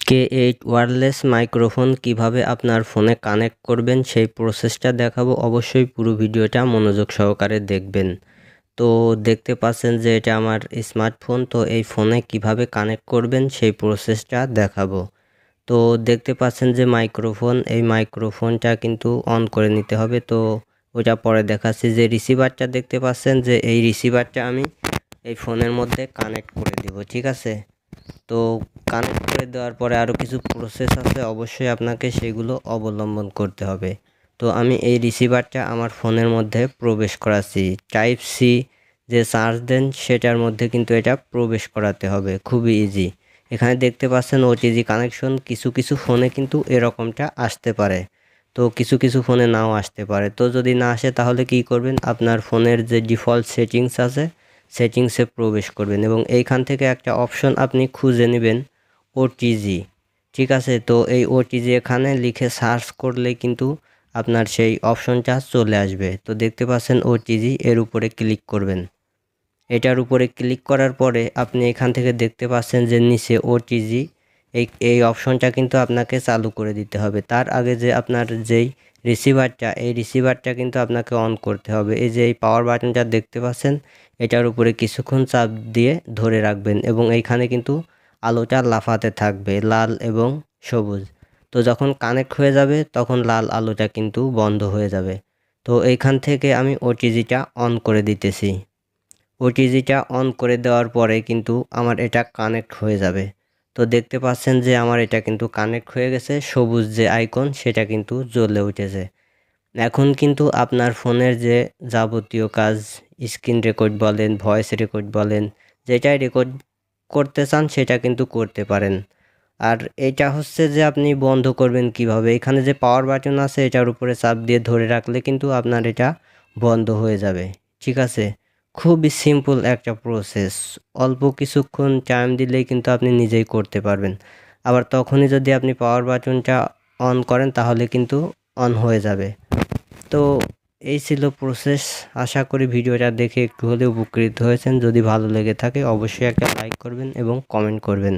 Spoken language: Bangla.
K8 ওয়্যারলেস মাইক্রোফোন কিভাবে আপনার ফোনে কানেক্ট করবেন সেই প্রসেসটা দেখাবো। অবশ্যই পুরো ভিডিওটা মনোযোগ সহকারে দেখবেন। তো দেখতে পাচ্ছেন যে এটা আমার স্মার্টফোন, তো এই ফোনে কিভাবে কানেক্ট করবেন সেই প্রসেসটা দেখাবো। তো দেখতে পাচ্ছেন যে এই মাইক্রোফোনটা কিন্তু অন করে নিতে হবে। তো ওইটা পরে দেখাচ্ছি। যে রিসিভারটা দেখতে পাচ্ছেন যে এই রিসিভারটা আমি এই ফোনের মধ্যে কানেক্ট করে দিব, ঠিক আছে। তো কানেক্ট করে দেওয়ার পরে আরও কিছু প্রসেস আছে, অবশ্যই আপনাকে সেগুলো অবলম্বন করতে হবে। তো আমি এই রিসিভারটা আমার ফোনের মধ্যে প্রবেশ করাচ্ছি। টাইপ সি যে চার্জ দেন সেটার মধ্যে কিন্তু এটা প্রবেশ করাতে হবে, খুবই ইজি। এখানে দেখতে পাচ্ছেন ওটিজি কানেকশন। কিছু কিছু ফোনে কিন্তু এরকমটা আসতে পারে, তো কিছু কিছু ফোনে নাও আসতে পারে। তো যদি না আসে তাহলে কি করবেন, আপনার ফোনের যে ডিফল্ট সেটিংস আছে সেটিংসে প্রবেশ করবেন এবং এইখান থেকে একটা অপশন আপনি খুঁজে নেবেন ওটিজি, ঠিক আছে। তো এই ওটিজি এখানে লিখে সার্চ করলে কিন্তু আপনার সেই অপশনটা চলে আসবে। তো দেখতে পাচ্ছেন ওটিজি, এর উপরে ক্লিক করবেন। এটার উপরে ক্লিক করার পরে আপনি এখান থেকে দেখতে পাচ্ছেন যে নিচে ওটিজি, এই অপশনটা কিন্তু আপনাকে চালু করে দিতে হবে। তার আগে যে আপনার যেই এই রিসিভারটা কিন্তু আপনাকে অন করতে হবে। এই যে এই পাওয়ার বাটনটা দেখতে পাচ্ছেন, এটার উপরে কিছুক্ষণ চাপ দিয়ে ধরে রাখবেন এবং এইখানে কিন্তু আলোটা লাফাতে থাকবে, লাল এবং সবুজ। তো যখন কানেক্ট হয়ে যাবে তখন লাল আলোটা কিন্তু বন্ধ হয়ে যাবে। তো এইখান থেকে আমি ওটিজিটা অন করে দিতেছি। ওটিজিটা অন করে দেওয়ার পরে কিন্তু আমার এটা কানেক্ট হয়ে যাবে। তো দেখতে পাচ্ছেন যে আমার এটা কিন্তু কানেক্ট হয়ে গেছে, সবুজ যে আইকন সেটা কিন্তু জ্বলে উঠেছে। এখন কিন্তু আপনার ফোনের যে যাবতীয় কাজ, স্ক্রিন রেকর্ড বলেন, ভয়েস রেকর্ড বলেন, যেটাই রেকর্ড করতে চান সেটা কিন্তু করতে পারেন। আর এটা হচ্ছে যে আপনি বন্ধ করবেন কিভাবে, এখানে যে পাওয়ার বাটন আছে এটার উপরে চাপ দিয়ে ধরে রাখলে কিন্তু আপনার এটা বন্ধ হয়ে যাবে, ঠিক আছে। খুবই সিম্পল একটা প্রসেস, অল্প কিছুক্ষণ টাইম দিলেই কিন্তু আপনি নিজেই করতে পারবেন। আবার তখনই যদি আপনি পাওয়ার বাটনটা অন করেন তাহলে কিন্তু অন হয়ে যাবে। তো এই ছিল প্রসেস। আশা করি ভিডিওটা দেখে একটু হলেও উপকৃত হয়েছেন। যদি ভালো লেগে থাকে অবশ্যই একটা লাইক করবেন এবং কমেন্ট করবেন।